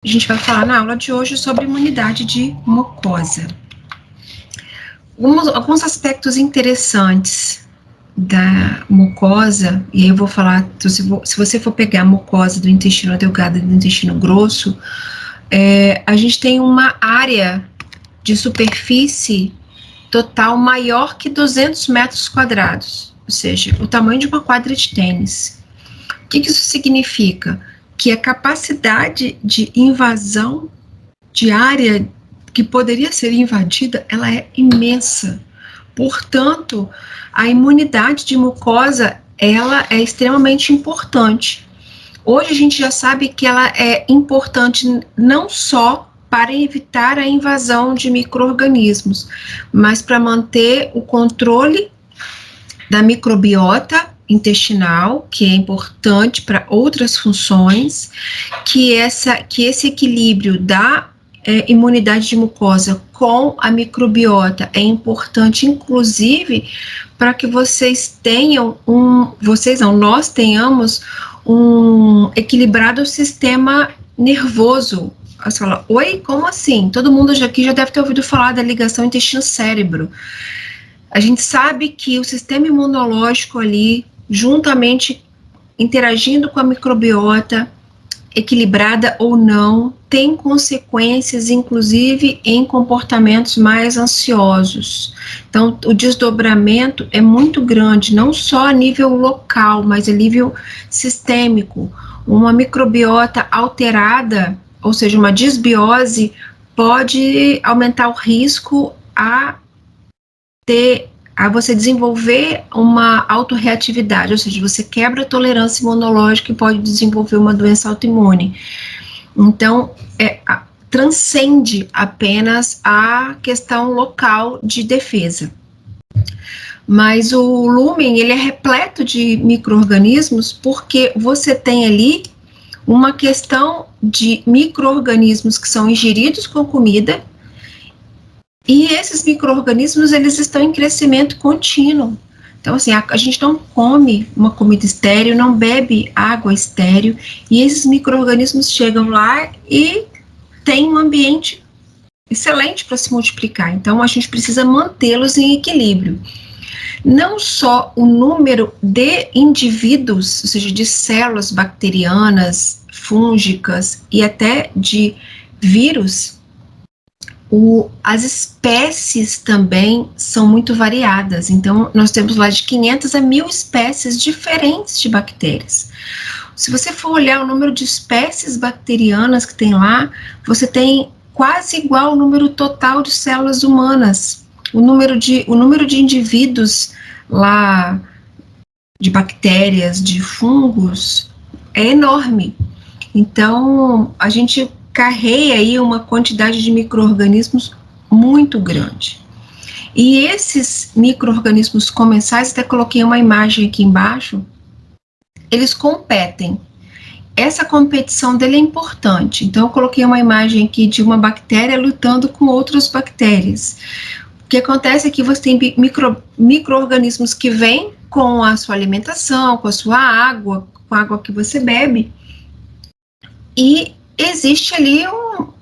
A gente vai falar na aula de hoje sobre imunidade de mucosa. Alguns aspectos interessantes da mucosa, e aí eu vou falar, se você for pegar a mucosa do intestino delgado e do intestino grosso, a gente tem uma área de superfície total maior que 200 metros quadrados, ou seja, o tamanho de uma quadra de tênis. O que isso significa? Que a capacidade de invasão de área que poderia ser invadida, ela é imensa. Portanto, a imunidade de mucosa, ela é extremamente importante. Hoje a gente já sabe que ela é importante não só para evitar a invasão de micro-organismos, mas para manter o controle da microbiota intestinal, que é importante para outras funções, que esse equilíbrio da imunidade de mucosa com a microbiota é importante, inclusive, para que nós tenhamos um equilibrado sistema nervoso. Você fala, oi, como assim? Todo mundo aqui já deve ter ouvido falar da ligação intestino-cérebro. A gente sabe que o sistema imunológico ali, juntamente interagindo com a microbiota, equilibrada ou não, tem consequências, inclusive, em comportamentos mais ansiosos. Então, o desdobramento é muito grande, não só a nível local, mas a nível sistêmico. Uma microbiota alterada, ou seja, uma disbiose, pode aumentar o risco a você desenvolver uma autorreatividade, ou seja, você quebra a tolerância imunológica e pode desenvolver uma doença autoimune. Então, transcende apenas a questão local de defesa. Mas o lúmen, ele é repleto de micro-organismos porque você tem ali uma questão de micro-organismos que são ingeridos com comida. E esses micro-organismos, eles estão em crescimento contínuo. Então, assim, a gente não come uma comida estéril, não bebe água estéril, e esses micro-organismos chegam lá e tem um ambiente excelente para se multiplicar. Então, a gente precisa mantê-los em equilíbrio. Não só o número de indivíduos, ou seja, de células bacterianas, fúngicas e até de vírus, as espécies também são muito variadas. Então, nós temos lá de 500 a 1000 espécies diferentes de bactérias. Se você for olhar o número de espécies bacterianas que tem lá, você tem quase igual ao número total de células humanas. O número de indivíduos lá, de bactérias, de fungos, é enorme. Então, a gente carrega aí uma quantidade de micro-organismos muito grande. E esses micro-organismos comensais, até coloquei uma imagem aqui embaixo, eles competem. Essa competição dele é importante. Então, eu coloquei uma imagem aqui de uma bactéria lutando com outras bactérias. O que acontece é que você tem micro-organismos que vêm com a sua alimentação, com a sua água, com a água que você bebe, e existe ali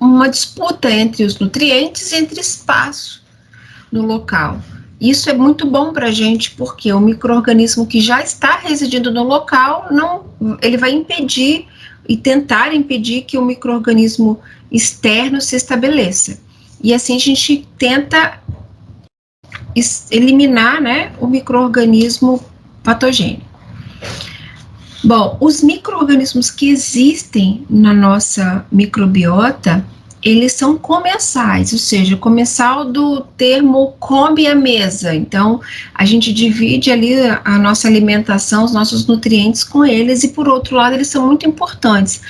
uma disputa entre os nutrientes e entre espaço no local. Isso é muito bom para a gente, porque o micro-organismo que já está residindo no local, ele vai impedir e tentar impedir que o micro-organismo externo se estabeleça. E assim a gente tenta eliminar, né, o micro-organismo patogênico. Bom, os micro-organismos que existem na nossa microbiota, eles são comensais, ou seja, comensal do termo come à mesa. Então, a gente divide ali a nossa alimentação, os nossos nutrientes com eles, e por outro lado, eles são muito importantes,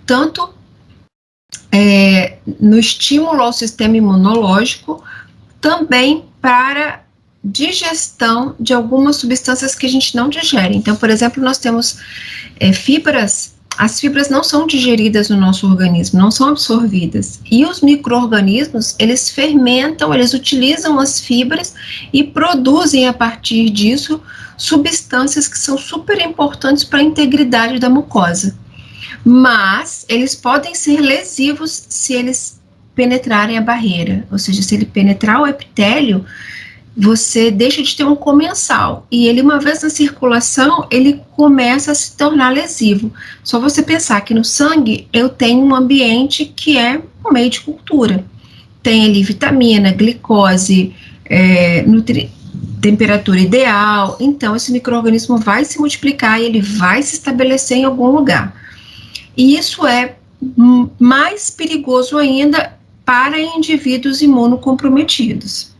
tanto no estímulo ao sistema imunológico, também para digestão de algumas substâncias que a gente não digere. Então, por exemplo, nós temos fibras. As fibras não são digeridas no nosso organismo, não são absorvidas. E os micro-organismos, eles fermentam, eles utilizam as fibras e produzem a partir disso substâncias que são super importantes para a integridade da mucosa. Mas eles podem ser lesivos se eles penetrarem a barreira, ou seja, se ele penetrar o epitélio, você deixa de ter um comensal, e ele, uma vez na circulação, ele começa a se tornar lesivo. Só você pensar que no sangue eu tenho um ambiente que é um meio de cultura. Tem ali vitamina, glicose, temperatura ideal, então esse micro-organismo vai se multiplicar e ele vai se estabelecer em algum lugar. E isso é mais perigoso ainda para indivíduos imunocomprometidos.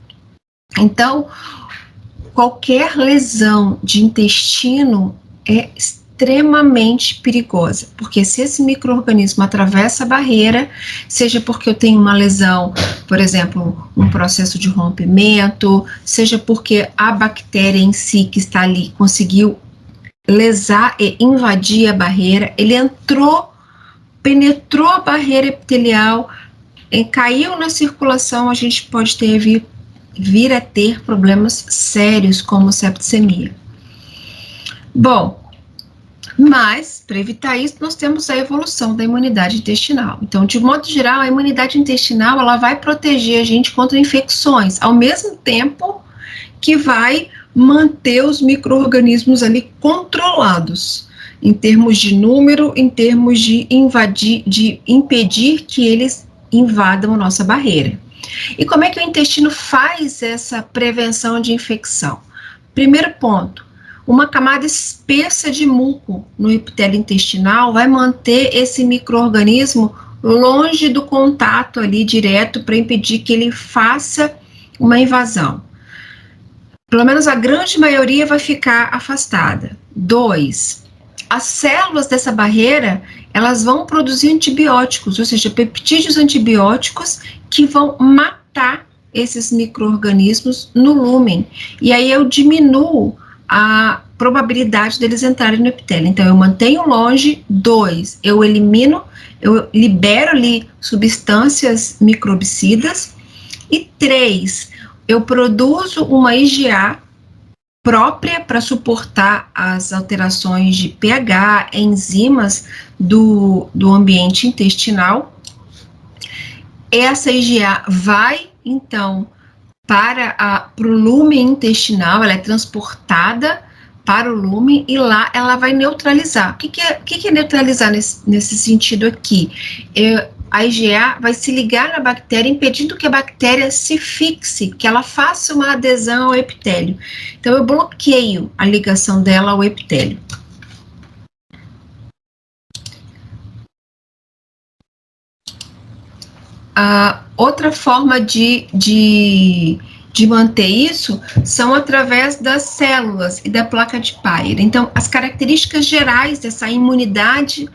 Então, qualquer lesão de intestino é extremamente perigosa, porque se esse micro-organismo atravessa a barreira, seja porque eu tenho uma lesão, por exemplo, um processo de rompimento, seja porque a bactéria em si que está ali conseguiu lesar e invadir a barreira, ele entrou, penetrou a barreira epitelial, caiu na circulação, a gente pode vir a ter problemas sérios como septicemia. Bom, mas para evitar isso nós temos a evolução da imunidade intestinal. Então, de modo geral, a imunidade intestinal ela vai proteger a gente contra infecções, ao mesmo tempo que vai manter os micro-organismos ali controlados, em termos de número, em termos de impedir que eles invadam a nossa barreira. E como é que o intestino faz essa prevenção de infecção? Primeiro ponto, uma camada espessa de muco no epitélio intestinal vai manter esse micro-organismo longe do contato ali direto para impedir que ele faça uma invasão. Pelo menos a grande maioria vai ficar afastada. 2, as células dessa barreira, elas vão produzir antibióticos, ou seja, peptídeos antibióticos que vão matar esses micro-organismos no lúmen. E aí eu diminuo a probabilidade deles entrarem no epitélio. Então, eu mantenho longe. 2, eu elimino, eu libero ali substâncias microbicidas. E 3, eu produzo uma IgA própria para suportar as alterações de pH, enzimas do ambiente intestinal. Essa IgA vai, então, para o lume intestinal, ela é transportada para o lume e lá ela vai neutralizar. O que é neutralizar nesse sentido aqui? A IgA vai se ligar na bactéria, impedindo que a bactéria se fixe, que ela faça uma adesão ao epitélio. Então, eu bloqueio a ligação dela ao epitélio. Outra forma de manter isso são através das células e da placa de Peyer. Então, as características gerais dessa imunidade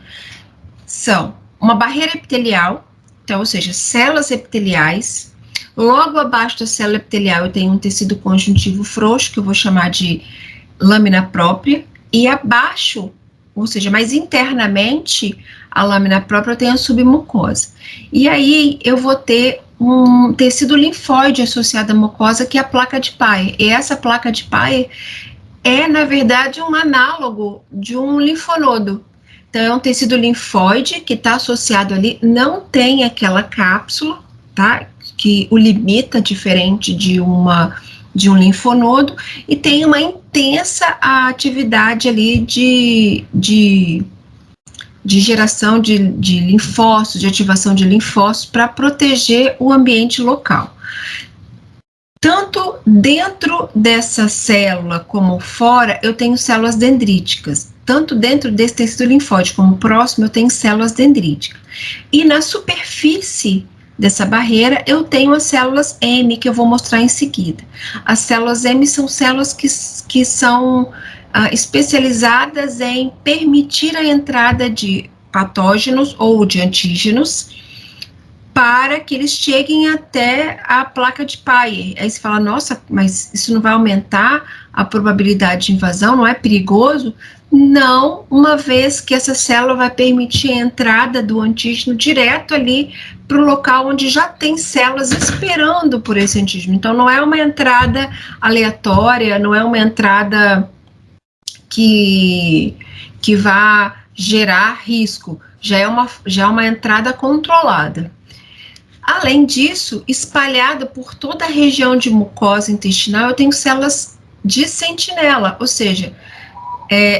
são uma barreira epitelial, então, ou seja, células epiteliais. Logo abaixo da célula epitelial eu tenho um tecido conjuntivo frouxo, que eu vou chamar de lâmina própria, e abaixo, ou seja, mais internamente, a lâmina própria tem a submucosa. E aí eu vou ter um tecido linfóide associado à mucosa, que é a placa de Peyer. E essa placa de Peyer é, na verdade, um análogo de um linfonodo. Então, é um tecido linfóide que está associado ali, não tem aquela cápsula, tá? Que o limita, diferente de um linfonodo, e tem uma intensa atividade ali de geração de linfócitos, de ativação de linfócitos para proteger o ambiente local. Tanto dentro dessa célula como fora, eu tenho células dendríticas. Tanto dentro desse tecido linfóide como próximo, eu tenho células dendríticas. E na superfície dessa barreira, eu tenho as células M, que eu vou mostrar em seguida. As células M são células que são especializadas em permitir a entrada de patógenos ou de antígenos para que eles cheguem até a placa de Peyer. Aí você fala, nossa, mas isso não vai aumentar a probabilidade de invasão? Não é perigoso? Não, uma vez que essa célula vai permitir a entrada do antígeno direto ali para o local onde já tem células esperando por esse antígeno. Então, não é uma entrada aleatória, não é uma entrada que vá gerar risco, já é uma entrada controlada. Além disso, espalhada por toda a região de mucosa intestinal, eu tenho células de sentinela, ou seja,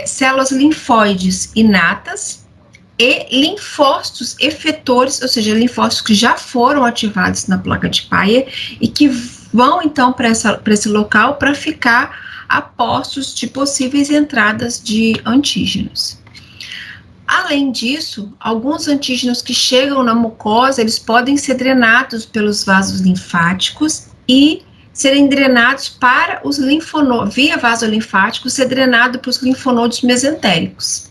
células linfóides inatas e linfócitos efetores, ou seja, linfócitos que já foram ativados na placa de Peyer e que vão então para esse local para ficar a postos de possíveis entradas de antígenos. Além disso, alguns antígenos que chegam na mucosa, eles podem ser drenados pelos vasos linfáticos e serem drenados para os linfonodos, via vaso linfático, ser drenado para os linfonodos mesentéricos.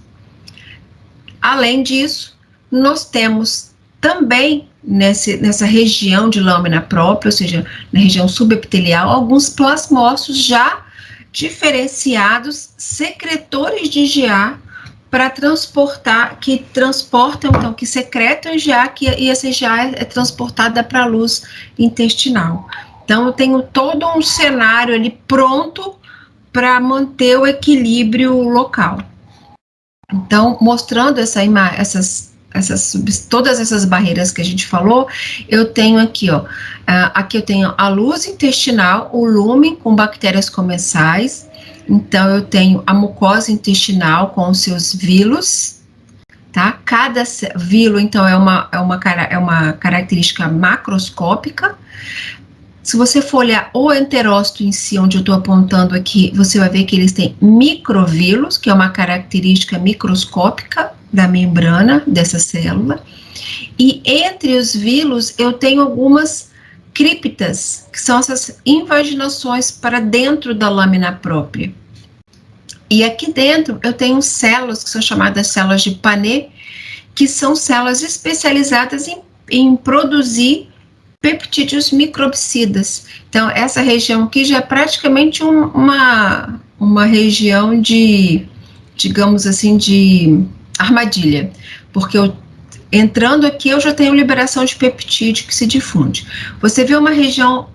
Além disso, nós temos também nessa região de lâmina própria, ou seja, na região subepitelial, alguns plasmócitos já diferenciados, secretores de IgA, para transportar, que transportam, então, que secretam IgA, e essa IgA é transportada para a luz intestinal. Então, eu tenho todo um cenário ali pronto para manter o equilíbrio local. Então, mostrando todas essas barreiras que a gente falou, eu tenho aqui, ó, aqui eu tenho a luz intestinal, o lumen com bactérias comensais. Então, eu tenho a mucosa intestinal com os seus vilos, tá? Cada vilo, então, é uma característica macroscópica. Se você for olhar o enterócito em si, onde eu estou apontando aqui, você vai ver que eles têm microvilos, que é uma característica microscópica da membrana dessa célula. E entre os vilos, eu tenho algumas criptas, que são essas invaginações para dentro da lâmina própria. E aqui dentro eu tenho células que são chamadas células de Panet, que são células especializadas em produzir peptídeos microbicidas. Então, essa região aqui já é praticamente uma região de, digamos assim, de armadilha, porque entrando aqui, eu já tenho liberação de peptídeo que se difunde. Você vê uma região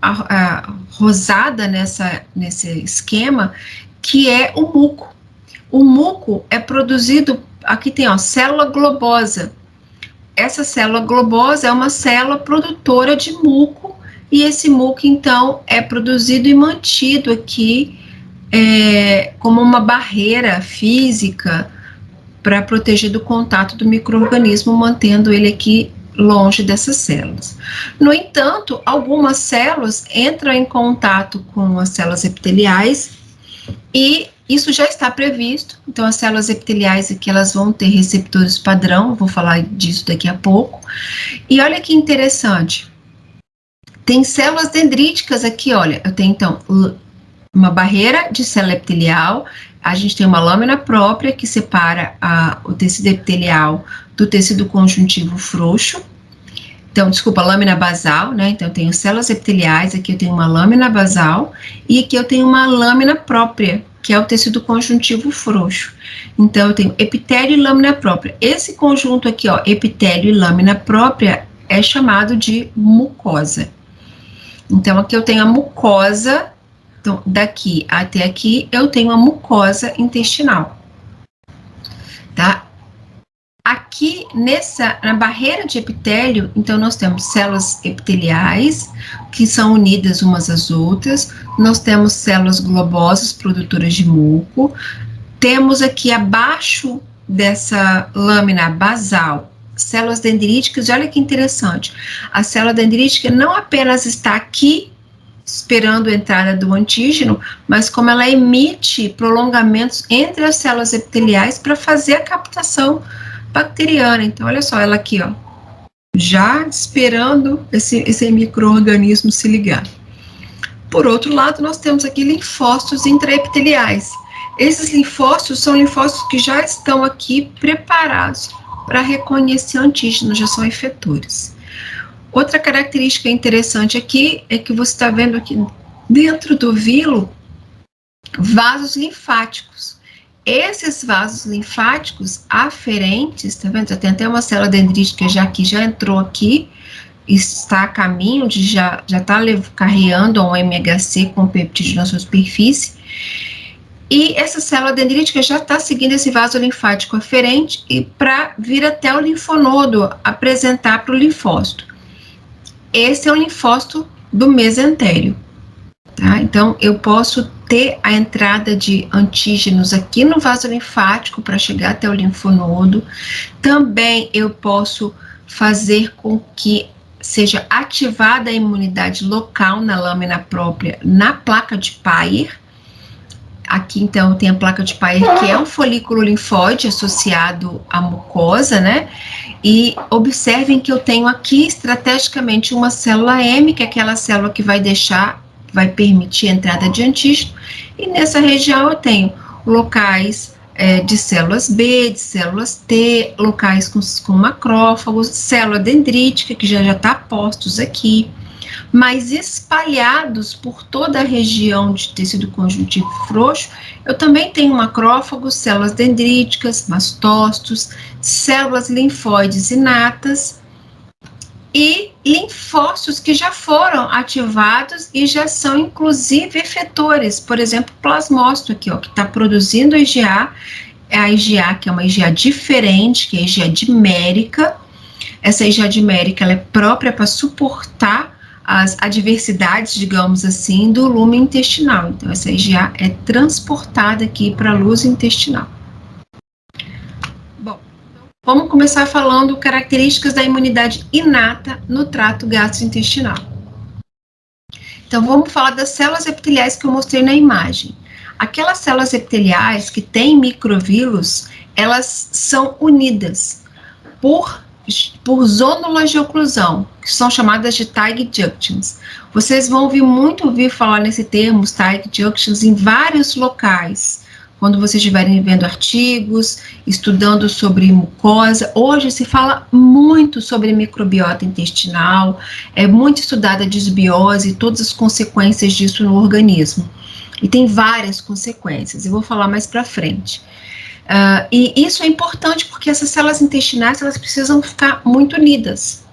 rosada nesse esquema, que é o muco. O muco é produzido, aqui tem, ó, célula globosa. Essa célula globosa é uma célula produtora de muco, e esse muco, então, é produzido e mantido aqui como uma barreira física para proteger do contato do micro-organismo, mantendo ele aqui longe dessas células. No entanto, algumas células entram em contato com as células epiteliais e isso já está previsto. Então, as células epiteliais aqui, elas vão ter receptores padrão, vou falar disso daqui a pouco. E olha que interessante, tem células dendríticas aqui, olha, eu tenho então uma barreira de célula epitelial, a gente tem uma lâmina própria que separa o tecido epitelial do tecido conjuntivo frouxo. Então, desculpa, lâmina basal, né? Então, eu tenho células epiteliais, aqui eu tenho uma lâmina basal, e aqui eu tenho uma lâmina própria, que é o tecido conjuntivo frouxo. Então, eu tenho epitélio e lâmina própria. Esse conjunto aqui, ó, epitélio e lâmina própria, é chamado de mucosa. Então, aqui eu tenho a mucosa, então, daqui até aqui, eu tenho a mucosa intestinal, tá? Aqui, na barreira de epitélio, então, nós temos células epiteliais, que são unidas umas às outras, nós temos células globosas, produtoras de muco, temos aqui abaixo dessa lâmina basal, células dendríticas, e olha que interessante, a célula dendrítica não apenas está aqui, esperando a entrada do antígeno, mas como ela emite prolongamentos entre as células epiteliais para fazer a captação bacteriana. Então, olha só, ela aqui, ó, já esperando esse micro-organismo se ligar. Por outro lado, nós temos aqui linfócitos intraepiteliais. Esses linfócitos são linfócitos que já estão aqui preparados para reconhecer antígenos, já são efetores. Outra característica interessante aqui é que você está vendo aqui dentro do vilo vasos linfáticos. Esses vasos linfáticos aferentes, tá vendo? Tem até uma célula dendrítica que já entrou aqui, está a caminho de já está carreando um MHC com peptídeo na sua superfície. E essa célula dendrítica já está seguindo esse vaso linfático aferente e para vir até o linfonodo apresentar para o linfócito. Esse é o linfócito do mesentério. Tá? Então, eu posso ter a entrada de antígenos aqui no vaso linfático para chegar até o linfonodo. Também eu posso fazer com que seja ativada a imunidade local na lâmina própria, na placa de Peyer. Aqui, então, tem a placa de Peyer, que é um folículo linfóide associado à mucosa, né? E observem que eu tenho aqui, estrategicamente, uma célula M, que é aquela célula que vai permitir a entrada de antígeno, e nessa região eu tenho locais de células B, de células T, locais com macrófagos, célula dendrítica, que já está postos aqui, mas espalhados por toda a região de tecido conjuntivo frouxo, eu também tenho macrófagos, células dendríticas, mastócitos, células linfóides inatas e linfócitos que já foram ativados e já são, inclusive, efetores. Por exemplo, o plasmócito aqui, ó, que está produzindo IgA, a IgA, que é uma IgA diferente, que é a IgA dimérica. Essa IgA dimérica, ela é própria para suportar as adversidades, digamos assim, do lume intestinal. Então, essa IgA é transportada aqui para a luz intestinal. Bom, vamos começar falando características da imunidade inata no trato gastrointestinal. Então, vamos falar das células epiteliais que eu mostrei na imagem. Aquelas células epiteliais que têm microvírus, elas são unidas por zônulas de oclusão, que são chamadas de tight junctions. Vocês vão ouvir falar nesse termo, tight junctions, em vários locais, quando vocês estiverem vendo artigos, estudando sobre mucosa. Hoje se fala muito sobre microbiota intestinal, é muito estudada a disbiose e todas as consequências disso no organismo. E tem várias consequências, eu vou falar mais para frente. E isso é importante porque essas células intestinais, elas precisam ficar muito unidas.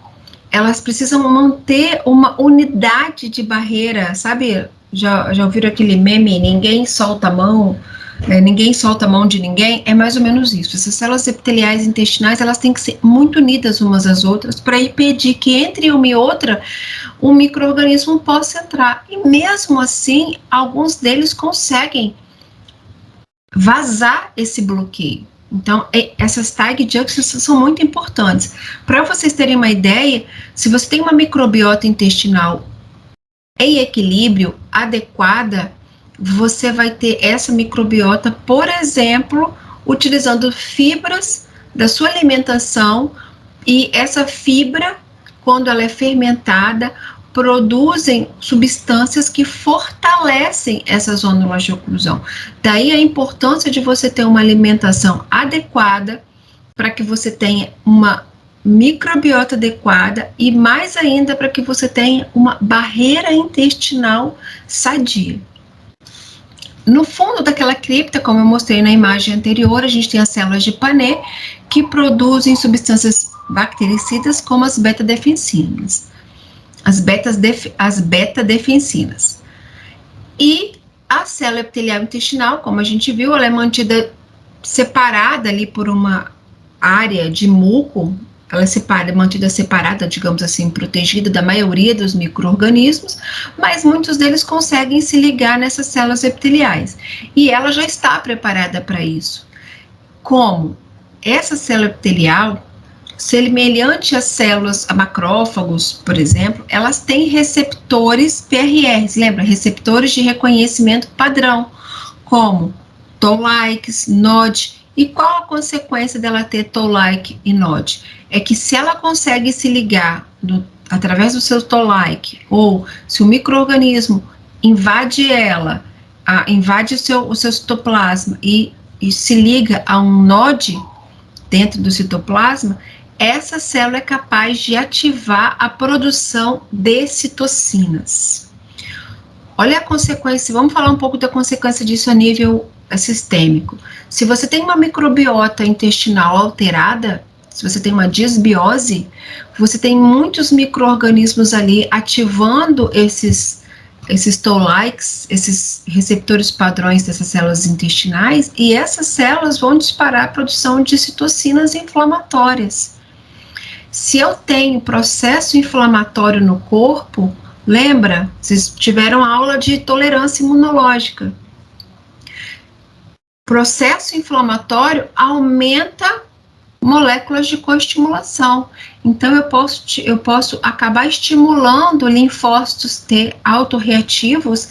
Elas precisam manter uma unidade de barreira, sabe? Já ouviram aquele meme, ninguém solta a mão, ninguém solta a mão de ninguém? É mais ou menos isso. Essas células epiteliais intestinais, elas têm que ser muito unidas umas às outras para impedir que entre uma e outra um micro-organismo possa entrar. E mesmo assim, alguns deles conseguem vazar esse bloqueio. Então, essas tight junctions são muito importantes. Para vocês terem uma ideia, se você tem uma microbiota intestinal em equilíbrio, adequada, você vai ter essa microbiota, por exemplo, utilizando fibras da sua alimentação, e essa fibra, quando ela é fermentada, produzem substâncias que fortalecem essas zônulas de oclusão. Daí a importância de você ter uma alimentação adequada para que você tenha uma microbiota adequada e mais ainda para que você tenha uma barreira intestinal sadia. No fundo daquela cripta, como eu mostrei na imagem anterior, a gente tem as células de Paneth que produzem substâncias bactericidas como as beta-defensinas. As beta-defensinas. E a célula epitelial intestinal, como a gente viu, ela é mantida separada ali por uma área de muco, ela é mantida separada, digamos assim, protegida da maioria dos micro-organismos, mas muitos deles conseguem se ligar nessas células epiteliais. E ela já está preparada para isso. Como? Essa célula epitelial, semelhante às células, a macrófagos, por exemplo, elas têm receptores PRRs, lembra? Receptores de reconhecimento padrão, como Toll-like, Nod. E qual a consequência dela ter Toll-like e Nod? É que se ela consegue se ligar através do seu Toll-like, ou se o micro-organismo invade ela, invade o seu citoplasma e se liga a um Nod dentro do citoplasma, essa célula é capaz de ativar a produção de citocinas. Olha a consequência, vamos falar um pouco da consequência disso a nível sistêmico. Se você tem uma microbiota intestinal alterada, se você tem uma disbiose, você tem muitos micro-organismos ali ativando esses esses toll-likes, esses receptores padrões dessas células intestinais, e essas células vão disparar a produção de citocinas inflamatórias. Se eu tenho processo inflamatório no corpo, lembra, vocês tiveram aula de tolerância imunológica. Processo inflamatório aumenta moléculas de coestimulação. Então, eu posso acabar estimulando linfócitos T autorreativos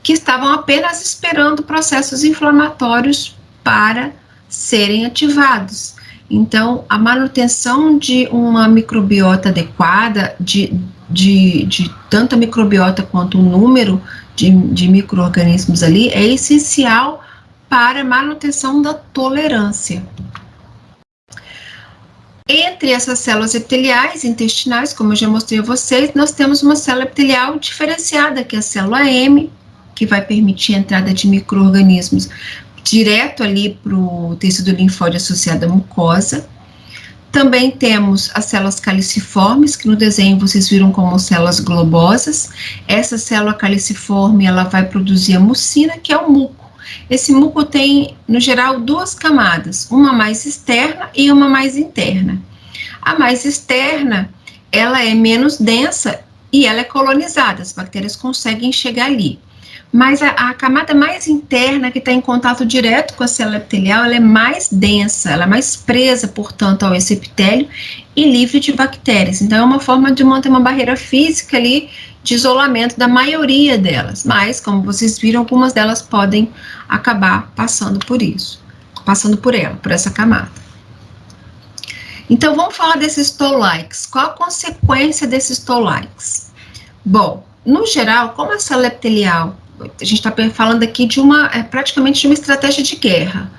que estavam apenas esperando processos inflamatórios para serem ativados. Então, a manutenção de uma microbiota adequada, de tanto a microbiota quanto o número de micro-organismos ali, é essencial para a manutenção da tolerância. Entre essas células epiteliais intestinais, como eu já mostrei a vocês, nós temos uma célula epitelial diferenciada, que é a célula M, que vai permitir a entrada de micro-organismos direto ali para o tecido linfóide associado à mucosa. Também temos as células caliciformes, que no desenho vocês viram como células globosas. Essa célula caliciforme, ela vai produzir a mucina, que é o muco. Esse muco tem, no geral, duas camadas, uma mais externa e uma mais interna. A mais externa, ela é menos densa e ela é colonizada, as bactérias conseguem chegar ali. Mas a camada mais interna, que está em contato direto com a célula epitelial, ela é mais densa, ela é mais presa, portanto, ao esse epitélio e livre de bactérias. Então, é uma forma de manter uma barreira física ali de isolamento da maioria delas. Mas, como vocês viram, algumas delas podem acabar passando por isso, passando por ela, por essa camada. Então, vamos falar desses toll-likes. Qual a consequência desses toll-likes? Bom, no geral, como a célula epitelial, a gente está falando aqui de praticamente de uma estratégia de guerra.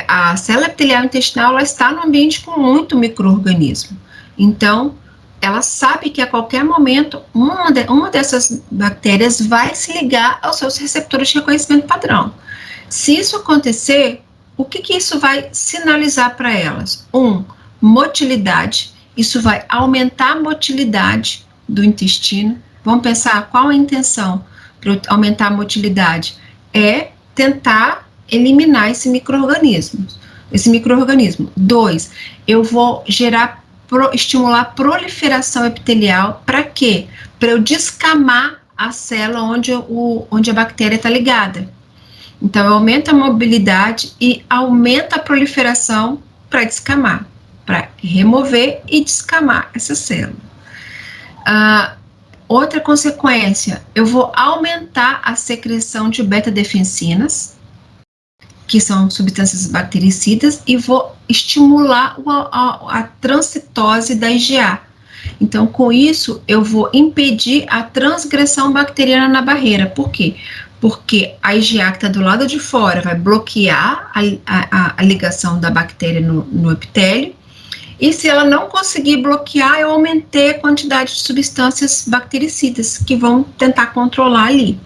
A célula epitelial intestinal, ela está no ambiente com muito micro-organismo. Então, ela sabe que a qualquer momento, uma dessas bactérias vai se ligar aos seus receptores de reconhecimento padrão. Se isso acontecer, o que isso vai sinalizar para elas? Motilidade. Isso vai aumentar a motilidade do intestino. Vamos pensar qual a intenção para aumentar a motilidade? É tentar eliminar esse micro-organismo. 2, eu vou estimular a proliferação epitelial. Para quê? Para eu descamar a célula onde a bactéria está ligada. Então, eu aumento a mobilidade e aumento a proliferação para descamar, para remover e descamar essa célula. Outra consequência, eu vou aumentar a secreção de beta-defensinas, que são substâncias bactericidas, e vou estimular a transcitose da IgA. Então, com isso, eu vou impedir a transgressão bacteriana na barreira. Por quê? Porque a IgA que está do lado de fora vai bloquear a ligação da bactéria no epitélio, e se ela não conseguir bloquear, eu aumentei a quantidade de substâncias bactericidas que vão tentar controlar ali.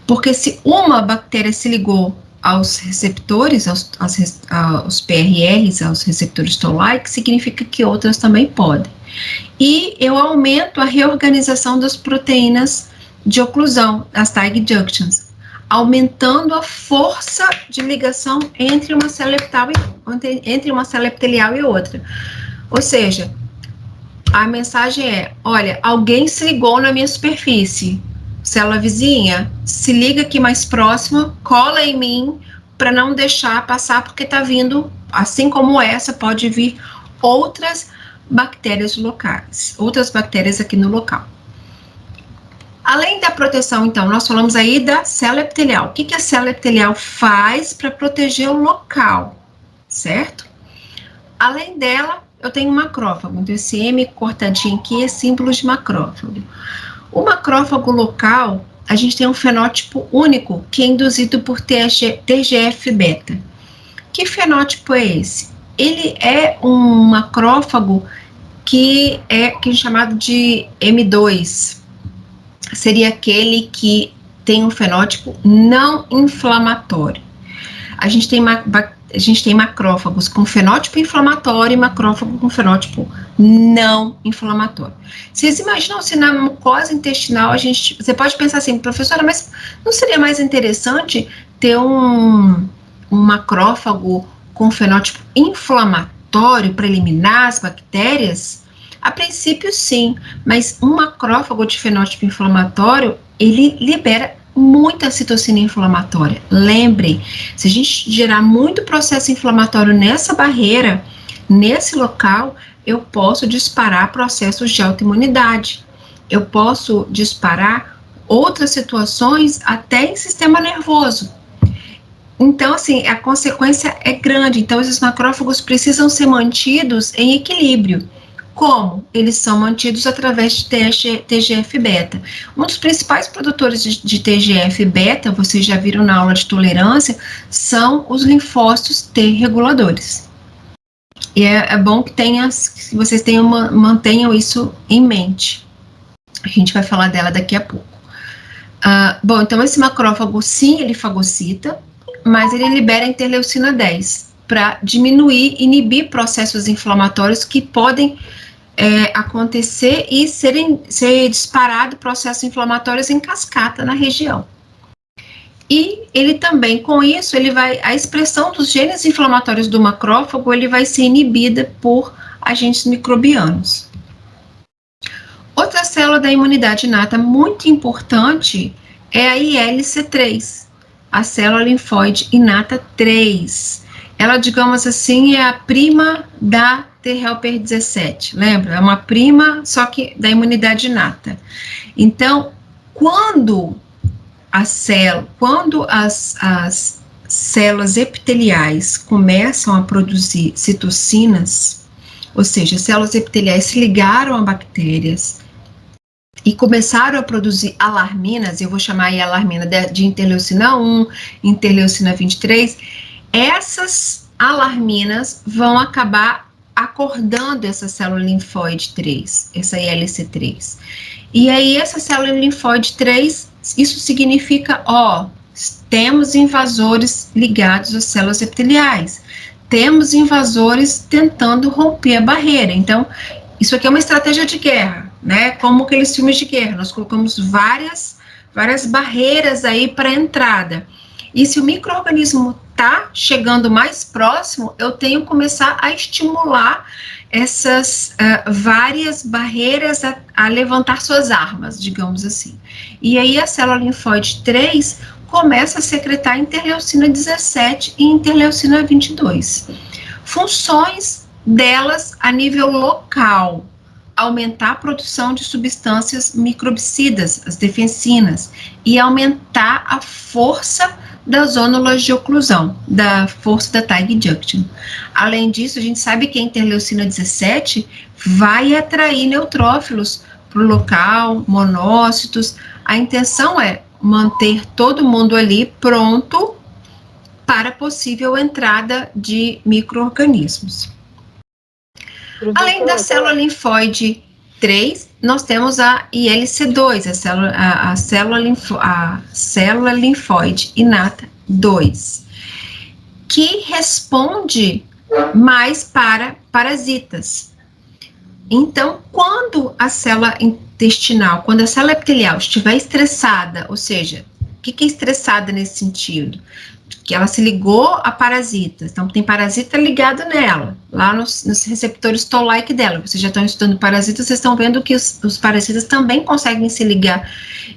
Porque se uma bactéria se ligou aos receptores, aos PRRs, aos receptores toll-like, significa que outras também podem. E eu aumento a reorganização das proteínas de oclusão, as tight junctions, aumentando a força de ligação entre uma célula epitelial e outra. Ou seja, a mensagem é, olha, alguém se ligou na minha superfície, célula vizinha, se liga aqui mais próxima, cola em mim, para não deixar passar, porque está vindo, assim como essa, pode vir outras bactérias locais, outras bactérias aqui no local. Além da proteção, então, nós falamos aí da célula epitelial. O que a célula epitelial faz para proteger o local, certo? Além dela, eu tenho um macrófago. Então, esse M cortadinho aqui é símbolo de macrófago. O macrófago local, a gente tem um fenótipo único, que é induzido por TGF-beta. Que fenótipo é esse? Ele é um macrófago que é chamado de M2. Seria aquele que tem um fenótipo não inflamatório. A gente tem a gente tem macrófagos com fenótipo inflamatório e macrófago com fenótipo não inflamatório. Vocês imaginam se na mucosa intestinal você pode pensar assim, professora, mas não seria mais interessante ter um macrófago com fenótipo inflamatório para eliminar as bactérias? A princípio, sim, mas um macrófago de fenótipo inflamatório, ele libera muita citocina inflamatória. Lembre, se a gente gerar muito processo inflamatório nessa barreira, nesse local, eu posso disparar processos de autoimunidade. Eu posso disparar outras situações até em sistema nervoso. Então, assim, a consequência é grande. Então, esses macrófagos precisam ser mantidos em equilíbrio. Como? Eles são mantidos através de TGF-beta. Um dos principais produtores de TGF-beta, vocês já viram na aula de tolerância, são os linfócitos T reguladores. E é bom que vocês mantenham isso em mente. A gente vai falar dela daqui a pouco. Bom, então esse macrófago, sim, ele fagocita, mas ele libera a interleucina 10 para inibir processos inflamatórios que podem acontecer e ser disparado processos inflamatórios em cascata na região. E ele também, com isso, a expressão dos genes inflamatórios do macrófago, ele vai ser inibida por agentes microbianos. Outra célula da imunidade inata muito importante é a ILC3, a célula linfóide inata 3. Ela, digamos assim, é a prima da T helper 17, lembra? É uma prima, só que da imunidade inata. Então, quando as células epiteliais começam a produzir citocinas, ou seja, as células epiteliais se ligaram a bactérias e começaram a produzir alarminas, eu vou chamar aí a alarmina de interleucina 1, interleucina 23, essas alarminas vão acabar acordando essa célula linfóide 3, essa ILC3. E aí, essa célula linfóide 3, isso significa, temos invasores ligados às células epiteliais, temos invasores tentando romper a barreira. Então, isso aqui é uma estratégia de guerra, né? Como aqueles filmes de guerra, nós colocamos várias barreiras aí para a entrada. E se o micro-organismo está chegando mais próximo, eu tenho que começar a estimular essas várias barreiras a levantar suas armas, digamos assim. E aí a célula linfóide 3 começa a secretar interleucina 17 e interleucina 22. Funções delas a nível local: aumentar a produção de substâncias microbicidas, as defensinas, e aumentar a força das zônulas de oclusão, da força da Tag junction. Além disso, a gente sabe que a interleucina 17 vai atrair neutrófilos para o local, monócitos. A intenção é manter todo mundo ali pronto para possível entrada de micro-organismos. Além da célula linfóide 3, nós temos a ILC2, a célula linfóide inata 2, que responde mais para parasitas. Então, quando a célula intestinal, quando a célula epitelial estiver estressada, ou seja, o que é estressada nesse sentido? Que ela se ligou a parasitas, então tem parasita ligado nela, lá nos receptores toll-like dela. Vocês já estão estudando parasitas, vocês estão vendo que os parasitas também conseguem se ligar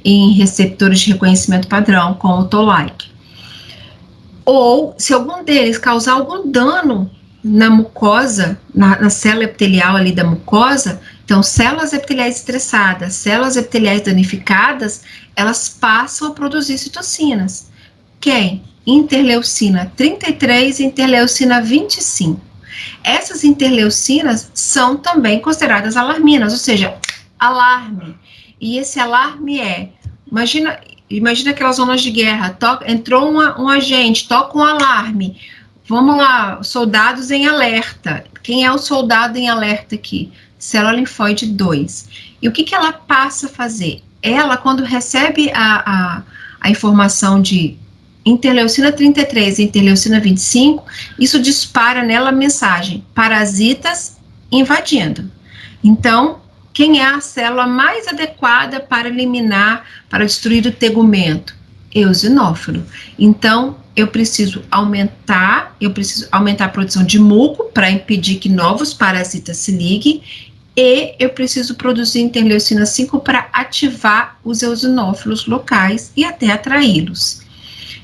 em receptores de reconhecimento padrão com o toll-like. Ou, se algum deles causar algum dano na mucosa, na célula epitelial ali da mucosa, então células epiteliais estressadas, células epiteliais danificadas, elas passam a produzir citocinas. Quem? Interleucina 33 e interleucina 25. Essas interleucinas são também consideradas alarminas, ou seja, alarme. E esse alarme imagina aquelas zonas de guerra, entrou um agente, toca um alarme, vamos lá, soldados em alerta. Quem é o soldado em alerta aqui? Célula linfóide 2. E o que ela passa a fazer? Ela, quando recebe a informação de interleucina 33 e interleucina 25, isso dispara nela a mensagem: parasitas invadindo. Então, quem é a célula mais adequada para eliminar, para destruir o tegumento? Eosinófilo. Então, eu preciso aumentar a produção de muco para impedir que novos parasitas se liguem, e eu preciso produzir interleucina 5 para ativar os eosinófilos locais e até atraí-los.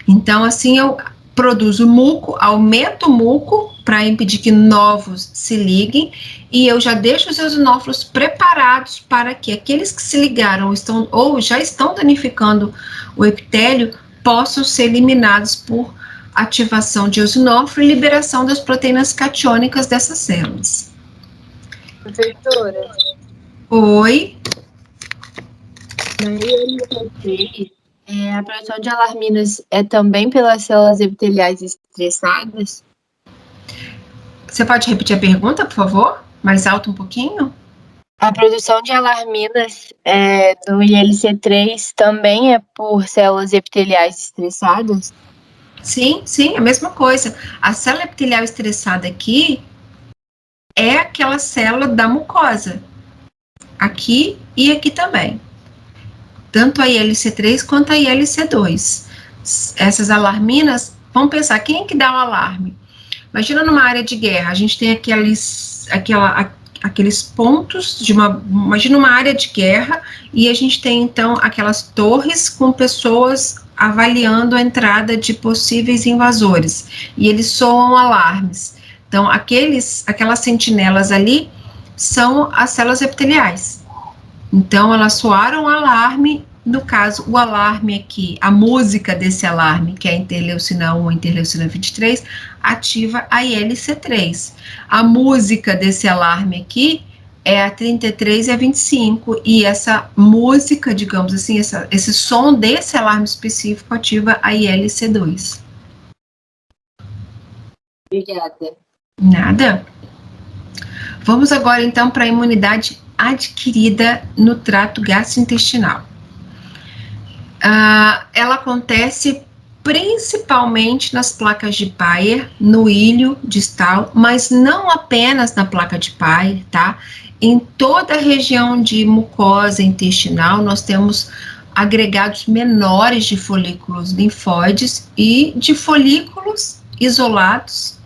Então, assim, eu produzo muco, aumento o muco para impedir que novos se liguem, e eu já deixo os eosinófilos preparados para que aqueles que se ligaram ou já estão danificando o epitélio possam ser eliminados por ativação de eosinófilo e liberação das proteínas catiônicas dessas células. Professora. Oi. A produção de alarminas é também pelas células epiteliais estressadas? Você pode repetir a pergunta, por favor? Mais alto um pouquinho? A produção de alarminas do ILC3 também é por células epiteliais estressadas? Sim, a mesma coisa. A célula epitelial estressada aqui é aquela célula da mucosa. Aqui e aqui também. Tanto a ILC3 quanto a ILC2. Essas alarminas, vamos pensar, quem é que dá o alarme? Imagina numa área de guerra, a gente tem aqueles pontos imagina uma área de guerra, e a gente tem então aquelas torres com pessoas avaliando a entrada de possíveis invasores, e eles soam alarmes. Então, aquelas sentinelas ali são as células epiteliais. Então, elas soaram alarme. No caso, o alarme aqui, a música desse alarme, que é a interleucina 1, a interleucina 23, ativa a ILC3. A música desse alarme aqui é a 33 e a 25, e essa música, digamos assim, esse som desse alarme específico ativa a ILC2. Obrigada. Nada. Vamos agora, então, para a imunidade adquirida no trato gastrointestinal. Ela acontece principalmente nas placas de Peyer, no ilho distal, mas não apenas na placa de Peyer, tá? Em toda a região de mucosa intestinal, nós temos agregados menores de folículos linfóides e de folículos isolados.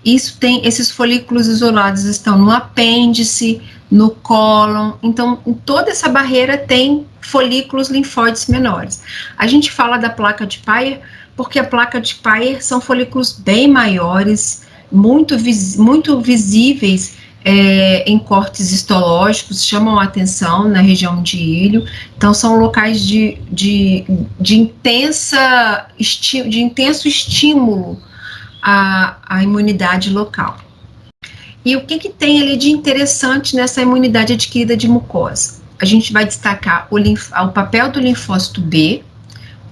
Esses folículos isolados estão no apêndice, no cólon. Então, em toda essa barreira tem folículos linfóides menores. A gente fala da placa de Peyer porque a placa de Peyer são folículos bem maiores, muito visíveis em cortes histológicos, chamam a atenção na região de ilho. Então, são locais de intenso estímulo à imunidade local. E o que tem ali de interessante nessa imunidade adquirida de mucosa? A gente vai destacar o papel do linfócito B.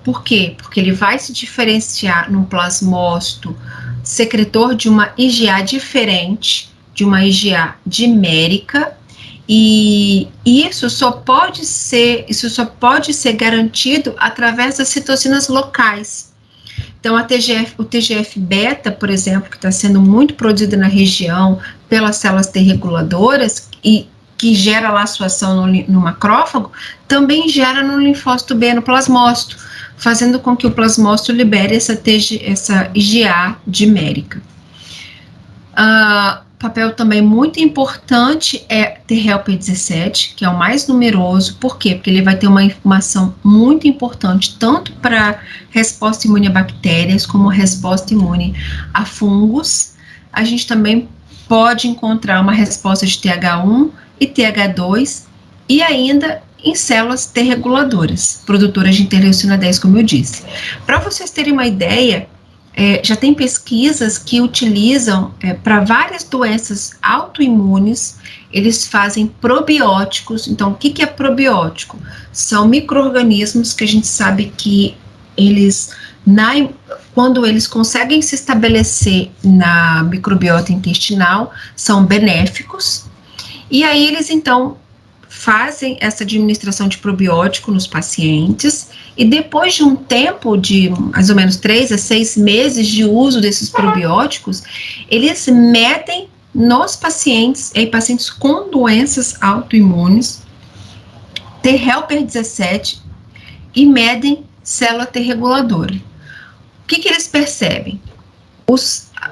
Por quê? Porque ele vai se diferenciar num plasmócito secretor de uma IgA diferente, de uma IgA dimérica, e isso só pode ser garantido através das citocinas locais. Então, o TGF-beta, por exemplo, que está sendo muito produzido na região pelas células T reguladoras e que gera lá sua ação no macrófago, também gera no linfócito B, no plasmócito, fazendo com que o plasmócito libere essa IgA dimérica. Papel também muito importante é T helper 17, que é o mais numeroso. Por quê? Porque ele vai ter uma informação muito importante, tanto para resposta imune a bactérias, como resposta imune a fungos. A gente também pode encontrar uma resposta de TH1 e TH2, e ainda em células T reguladoras, produtoras de interleucina 10, como eu disse. Para vocês terem uma ideia, já tem pesquisas que utilizam, para várias doenças autoimunes, eles fazem probióticos. Então, o que é probiótico? São micro-organismos que a gente sabe que quando eles conseguem se estabelecer na microbiota intestinal, são benéficos, e aí eles, então, fazem essa administração de probiótico nos pacientes e depois de um tempo de mais ou menos 3 a 6 meses de uso desses probióticos, eles medem nos pacientes, em pacientes com doenças autoimunes, T helper 17 e medem célula T reguladora. O que eles percebem?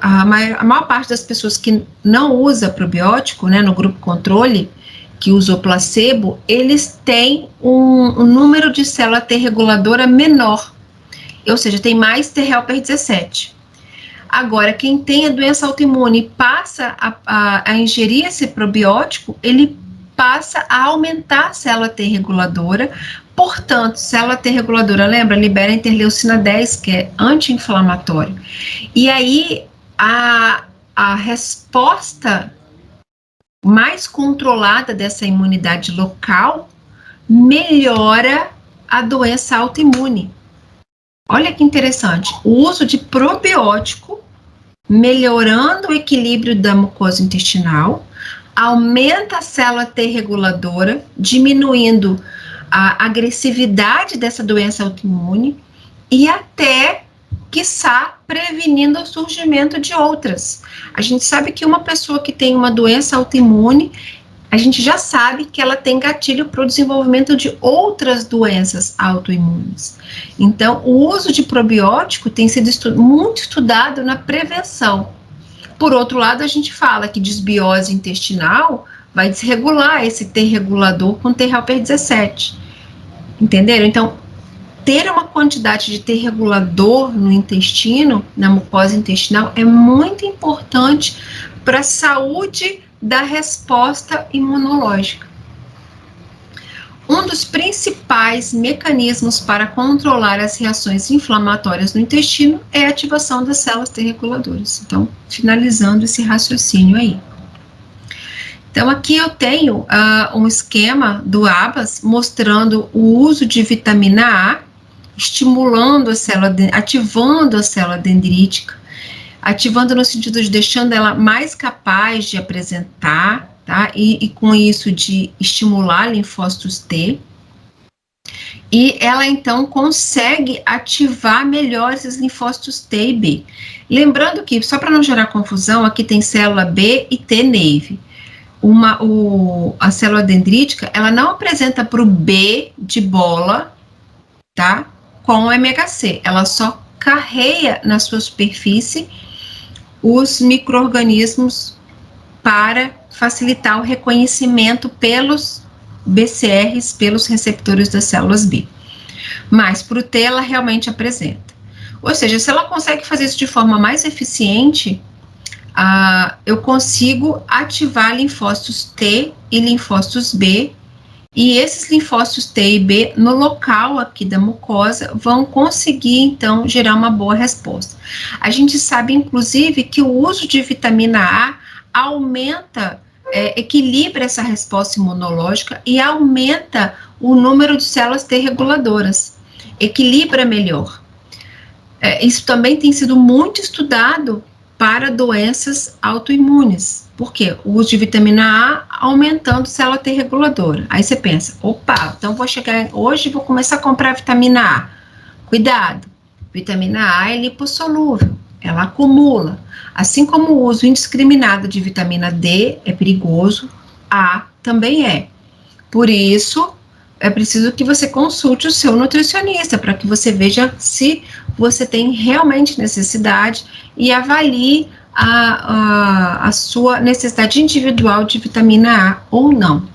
A maior parte das pessoas que não usa probiótico, né, no grupo controle, que usou placebo, eles têm um número de célula T reguladora menor, ou seja, tem mais T helper 17. Agora, quem tem a doença autoimune e passa a ingerir esse probiótico, ele passa a aumentar a célula T reguladora. Portanto, célula T reguladora, lembra, libera a interleucina 10, que é anti-inflamatório. E aí, a resposta mais controlada dessa imunidade local melhora a doença autoimune. Olha que interessante, o uso de probiótico, melhorando o equilíbrio da mucosa intestinal, aumenta a célula T reguladora, diminuindo a agressividade dessa doença autoimune e até, quiçá, prevenindo o surgimento de outras. A gente sabe que uma pessoa que tem uma doença autoimune, a gente já sabe que ela tem gatilho para o desenvolvimento de outras doenças autoimunes. Então, o uso de probiótico tem sido muito estudado na prevenção. Por outro lado, a gente fala que desbiose intestinal vai desregular esse T regulador com T helper 17. Entenderam? Então, ter uma quantidade de T regulador no intestino, na mucosa intestinal, é muito importante para a saúde da resposta imunológica. Um dos principais mecanismos para controlar as reações inflamatórias no intestino é a ativação das células T reguladoras. Então, finalizando esse raciocínio aí. Então, aqui eu tenho um esquema do ABAS mostrando o uso de vitamina A, estimulando a célula, ativando a célula dendrítica, ativando no sentido de deixando ela mais capaz de apresentar, tá? E com isso de estimular linfócitos T. E ela, então, consegue ativar melhor esses linfócitos T e B. Lembrando que, só para não gerar confusão, aqui tem célula B e T neve. A célula dendrítica, ela não apresenta para o B de bola, tá? Com o MHC, ela só carreia na sua superfície os micro-organismos para facilitar o reconhecimento pelos BCRs, pelos receptores das células B. Mas para o T, ela realmente apresenta. Ou seja, se ela consegue fazer isso de forma mais eficiente, eu consigo ativar linfócitos T e linfócitos B, e esses linfócitos T e B, no local aqui da mucosa, vão conseguir, então, gerar uma boa resposta. A gente sabe, inclusive, que o uso de vitamina A aumenta, equilibra essa resposta imunológica e aumenta o número de células T reguladoras, equilibra melhor. Isso também tem sido muito estudado para doenças autoimunes. Por quê? O uso de vitamina A aumentando célula T reguladora. Aí você pensa, opa, então vou chegar hoje e vou começar a comprar vitamina A. Cuidado, vitamina A é lipossolúvel, ela acumula. Assim como o uso indiscriminado de vitamina D é perigoso, A também é. Por isso, é preciso que você consulte o seu nutricionista, para que você veja se você tem realmente necessidade e avalie a sua necessidade individual de vitamina A ou não.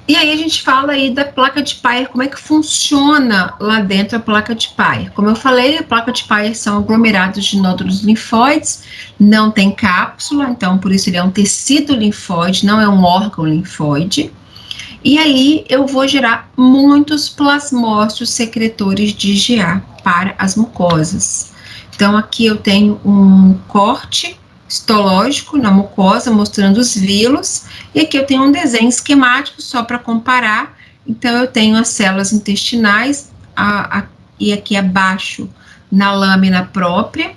E aí a gente fala aí da placa de Peyer, como é que funciona lá dentro a placa de Peyer. Como eu falei, a placa de Peyer são aglomerados de nódulos linfóides, não tem cápsula, então por isso ele é um tecido linfóide, não é um órgão linfóide. E aí eu vou gerar muitos plasmócitos secretores de IgA para as mucosas. Então aqui eu tenho um corte histológico na mucosa mostrando os vilos, e aqui eu tenho um desenho esquemático só para comparar. Então eu tenho as células intestinais e aqui abaixo na lâmina própria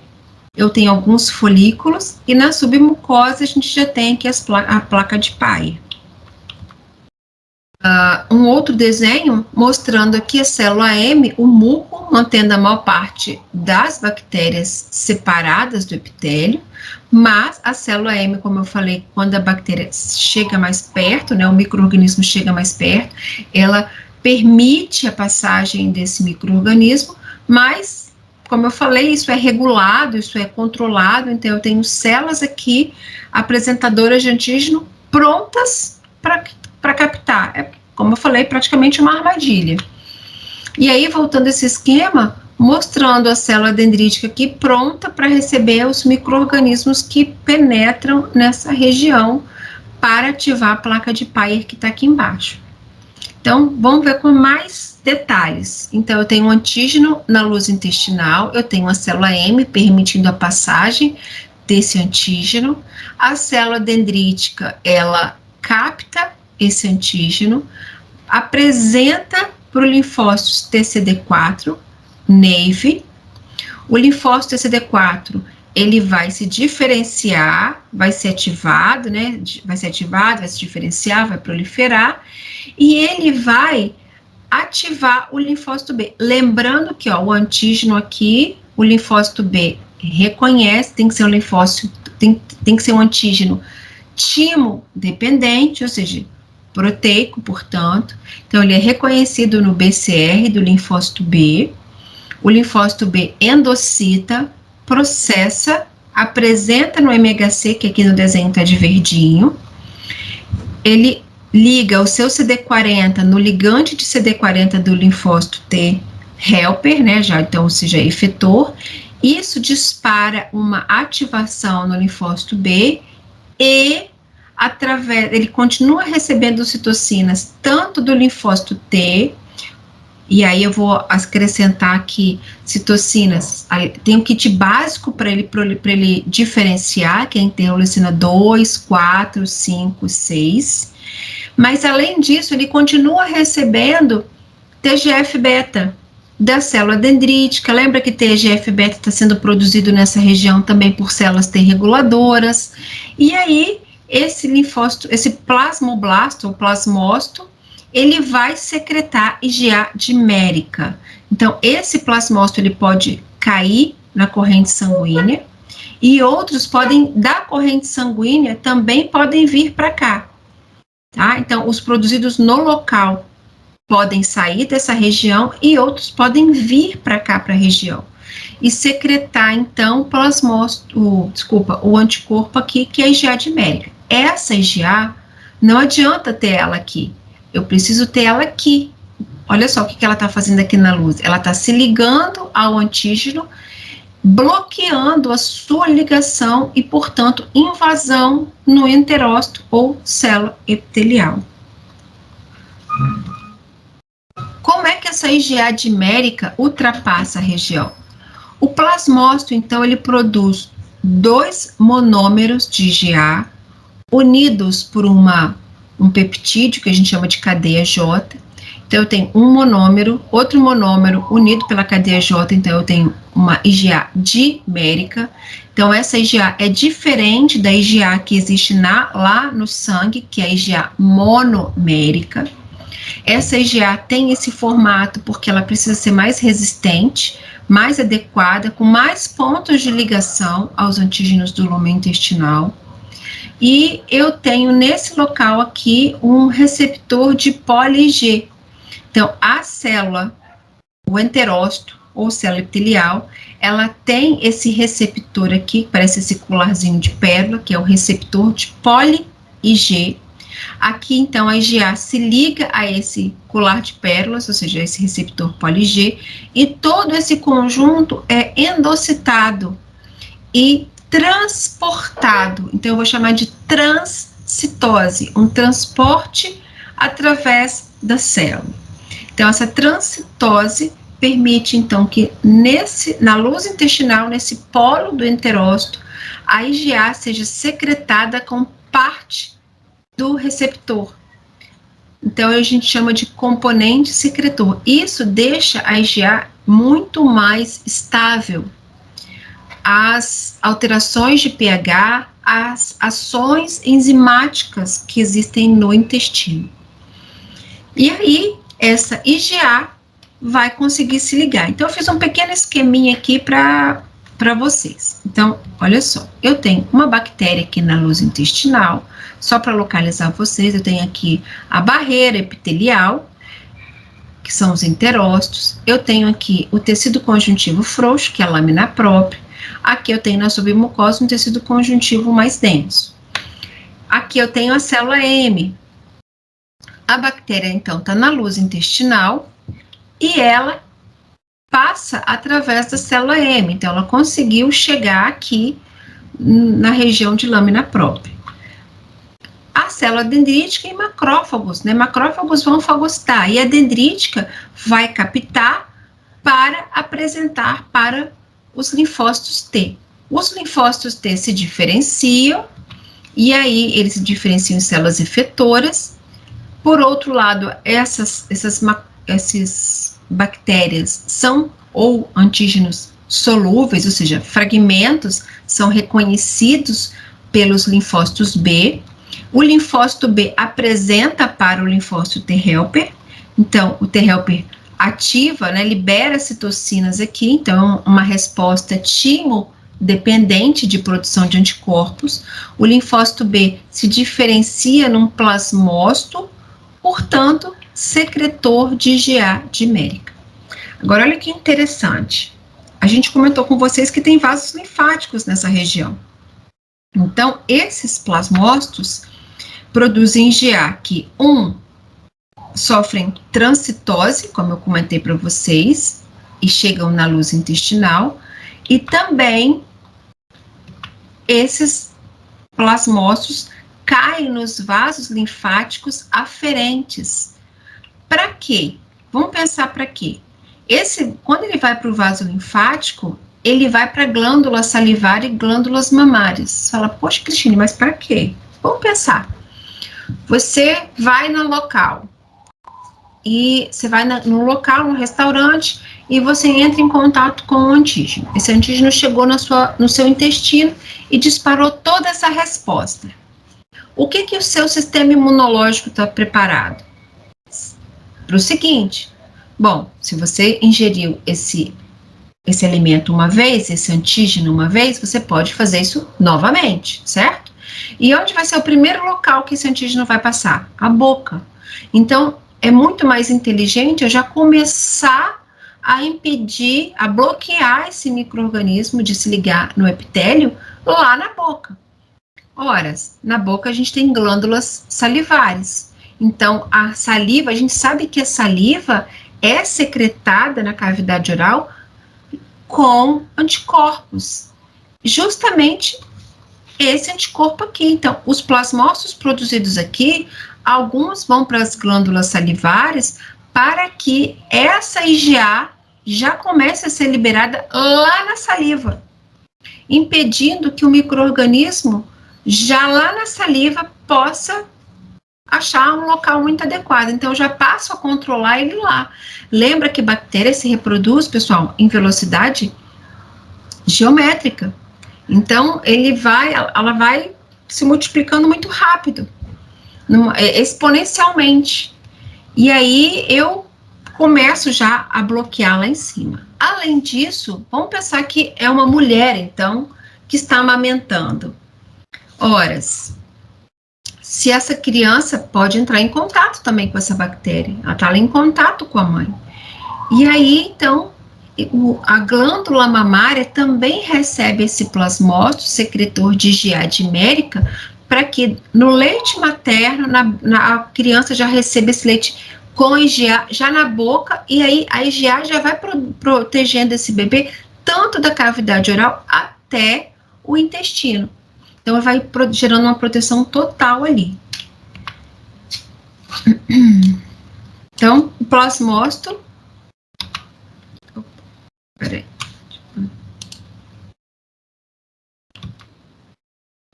eu tenho alguns folículos, e na submucosa a gente já tem aqui a placa de Peyer. um outro desenho mostrando aqui a célula M, o muco, mantendo a maior parte das bactérias separadas do epitélio, mas a célula M, como eu falei, quando a bactéria chega mais perto, né, o micro-organismo chega mais perto, ela permite a passagem desse micro-organismo, mas, como eu falei, isso é regulado, isso é controlado, então eu tenho células aqui, apresentadoras de antígeno, prontas para captar. É, como eu falei, praticamente uma armadilha. E aí, voltando a esse esquema, mostrando a célula dendrítica aqui pronta para receber os micro-organismos que penetram nessa região para ativar a placa de Peyer que está aqui embaixo. Então, vamos ver com mais detalhes. Então, eu tenho um antígeno na luz intestinal, eu tenho a célula M permitindo a passagem desse antígeno, a célula dendrítica, ela capta esse antígeno, apresenta para o linfócito TCD4, NAVE. O linfócito TCD4, ele vai se diferenciar, vai ser ativado, né? Vai ser ativado, vai se diferenciar, vai proliferar, e ele vai ativar o linfócito B. Lembrando que, ó, o antígeno aqui, o linfócito B reconhece, tem que ser um linfócito, tem que ser um antígeno timo dependente, ou seja, proteico, portanto. Então, ele é reconhecido no BCR do linfócito B. O linfócito B endocita, processa, apresenta no MHC, que aqui no desenho está de verdinho. Ele liga o seu CD40 no ligante de CD40 do linfócito T helper, né, já, então, ou seja, efetor. Isso dispara uma ativação no linfócito B e ele continua recebendo citocinas tanto do linfócito T, e aí eu vou acrescentar aqui citocinas, tem um kit básico para ele diferenciar, que é a interleucina 2, 4, 5, 6, mas além disso ele continua recebendo TGF-beta da célula dendrítica. Lembra que TGF-beta está sendo produzido nessa região também por células T reguladoras, e aí esse linfócito, esse plasmoblasto ou plasmócito, ele vai secretar IgA dimérica. Então, esse plasmócito, ele pode cair na corrente sanguínea, e outros da corrente sanguínea também podem vir para cá, tá? Então, os produzidos no local podem sair dessa região e outros podem vir para cá, para a região, e secretar, então, o anticorpo aqui, que é a IgA dimérica. Essa IgA, não adianta ter ela aqui, eu preciso ter ela aqui. Olha só o que ela está fazendo aqui na luz, ela está se ligando ao antígeno, bloqueando a sua ligação e, portanto, invasão no enterócito ou célula epitelial. Como é que essa IgA dimérica ultrapassa a região? O plasmócito, então, ele produz 2 monômeros de IgA unidos por um peptídeo que a gente chama de cadeia J. Então, eu tenho um monômero, outro monômero unido pela cadeia J, então eu tenho uma IgA dimérica. Então, essa IgA é diferente da IgA que existe lá no sangue, que é a IgA monomérica. Essa IgA tem esse formato porque ela precisa ser mais resistente, mais adequada, com mais pontos de ligação aos antígenos do lumen intestinal. E eu tenho nesse local aqui um receptor de poli-Ig. Então, a célula, o enterócito ou célula epitelial, ela tem esse receptor aqui, que parece esse colarzinho de pérola, que é o receptor de poli-Ig. Aqui, então, a IgA se liga a esse colar de pérolas, ou seja, esse receptor poli-Ig, e todo esse conjunto é endocitado e transportado. Então, eu vou chamar de transcitose, um transporte através da célula. Então, essa transcitose permite, então, que na luz intestinal, nesse polo do enterócito, a IgA seja secretada com parte do receptor. Então, a gente chama de componente secretor. Isso deixa a IgA muito mais estável. As alterações de pH, as ações enzimáticas que existem no intestino. E aí, essa IgA vai conseguir se ligar. Então, eu fiz um pequeno esqueminha aqui para vocês. Então, olha só, eu tenho uma bactéria aqui na luz intestinal, só para localizar vocês, eu tenho aqui a barreira epitelial, que são os enterócitos, eu tenho aqui o tecido conjuntivo frouxo, que é a lâmina própria, aqui eu tenho na submucosa um tecido conjuntivo mais denso. Aqui eu tenho a célula M. A bactéria, então, está na luz intestinal e ela passa através da célula M. Então, ela conseguiu chegar aqui na região de lâmina própria. A célula dendrítica e macrófagos, né? Macrófagos vão fagocitar e a dendrítica vai captar para apresentar para os linfócitos T. Os linfócitos T se diferenciam e aí eles se diferenciam em células efetoras. Por outro lado, essas bactérias são ou antígenos solúveis, ou seja, fragmentos são reconhecidos pelos linfócitos B. O linfócito B apresenta para o linfócito T helper, então o T helper ativa, né, libera citocinas aqui, então uma resposta timo dependente de produção de anticorpos. O linfócito B se diferencia num plasmócito, portanto, secretor de IgA dimérica. Agora, olha que interessante. A gente comentou com vocês que tem vasos linfáticos nessa região. Então, esses plasmócitos produzem IgA que, sofrem transcitose, como eu comentei para vocês, e chegam na luz intestinal, e também esses plasmócitos caem nos vasos linfáticos aferentes. Para quê? Vamos pensar para quê? Quando ele vai para o vaso linfático, ele vai para a glândula salivar e glândulas mamárias. Você fala, poxa, Cristine, mas para quê? Vamos pensar. Você vai no local, e você vai no local, no restaurante, e você entra em contato com o antígeno. Esse antígeno chegou no seu intestino e disparou toda essa resposta. O que o seu sistema imunológico está preparado? Para o seguinte, bom, se você ingeriu esse alimento uma vez, esse antígeno uma vez, você pode fazer isso novamente, certo? E onde vai ser o primeiro local que esse antígeno vai passar? A boca. Então, é muito mais inteligente eu já começar a impedir, a bloquear esse micro-organismo de se ligar no epitélio lá na boca. Ora, na boca a gente tem glândulas salivares. Então, a saliva, a gente sabe que a saliva é secretada na cavidade oral com anticorpos. Justamente esse anticorpo aqui. Então, os plasmócitos produzidos aqui, alguns vão para as glândulas salivares para que essa IgA já comece a ser liberada lá na saliva, impedindo que o micro-organismo já lá na saliva possa achar um local muito adequado. Então, eu já passo a controlar ele lá. Lembra que bactéria se reproduz, pessoal, em velocidade geométrica. Então, ela vai se multiplicando muito rápido, exponencialmente. E aí, eu começo já a bloquear lá em cima. Além disso, vamos pensar que é uma mulher, então, que está amamentando. Ora, se essa criança pode entrar em contato também com essa bactéria, ela está lá em contato com a mãe. E aí, então, a glândula mamária também recebe esse plasmócito secretor de IgA dimérica para que no leite materno, a criança já receba esse leite com IgA já na boca, e aí a IgA já vai protegendo esse bebê tanto da cavidade oral até o intestino. Então, vai gerando uma proteção total ali. Então, o plasmócito. Peraí.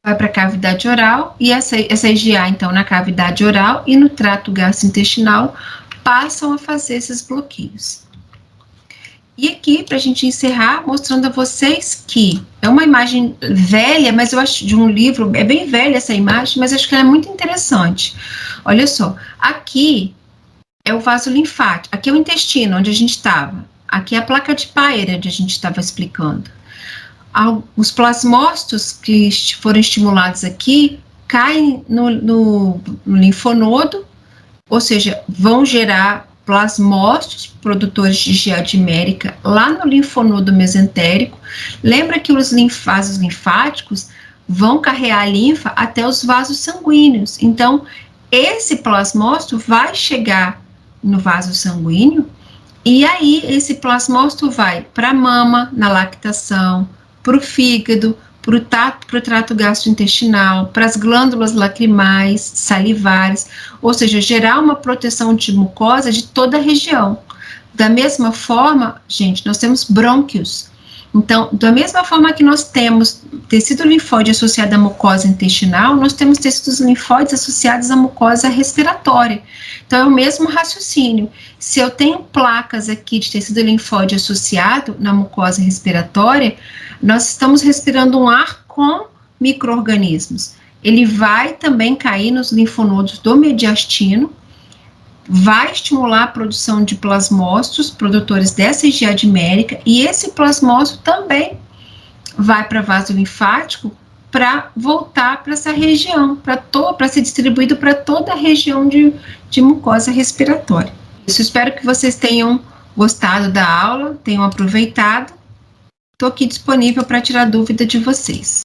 Vai para a cavidade oral, e essa IgA, então, na cavidade oral e no trato gastrointestinal, passam a fazer esses bloqueios. E aqui, para a gente encerrar, mostrando a vocês que é uma imagem velha, mas eu acho de um livro, é bem velha essa imagem, mas acho que ela é muito interessante. Olha só, aqui é o vaso linfático. Aqui é o intestino, onde a gente estava. Aqui é a placa de Peyer, onde a gente estava explicando. Os plasmócitos que foram estimulados aqui caem no linfonodo, ou seja, vão gerar plasmócitos produtores de GA dimérica lá no linfonodo mesentérico. Lembra que os vasos linfáticos vão carregar a linfa até os vasos sanguíneos. Então, esse plasmócito vai chegar no vaso sanguíneo e aí esse plasmócito vai para a mama na lactação, para o fígado, para o trato gastrointestinal, para as glândulas lacrimais, salivares, ou seja, gerar uma proteção de mucosa de toda a região. Da mesma forma, gente, nós temos brônquios. Então, da mesma forma que nós temos tecido linfóide associado à mucosa intestinal, nós temos tecidos linfóides associados à mucosa respiratória. Então, é o mesmo raciocínio. Se eu tenho placas aqui de tecido linfóide associado na mucosa respiratória, nós estamos respirando um ar com micro-organismos. Ele vai também cair nos linfonodos do mediastino, vai estimular a produção de plasmócitos, produtores dessa GA dimérica, e esse plasmócito também vai para vaso linfático para voltar para essa região, para ser distribuído para toda a região de mucosa respiratória. Isso, espero que vocês tenham gostado da aula, tenham aproveitado. Estou aqui disponível para tirar dúvida de vocês.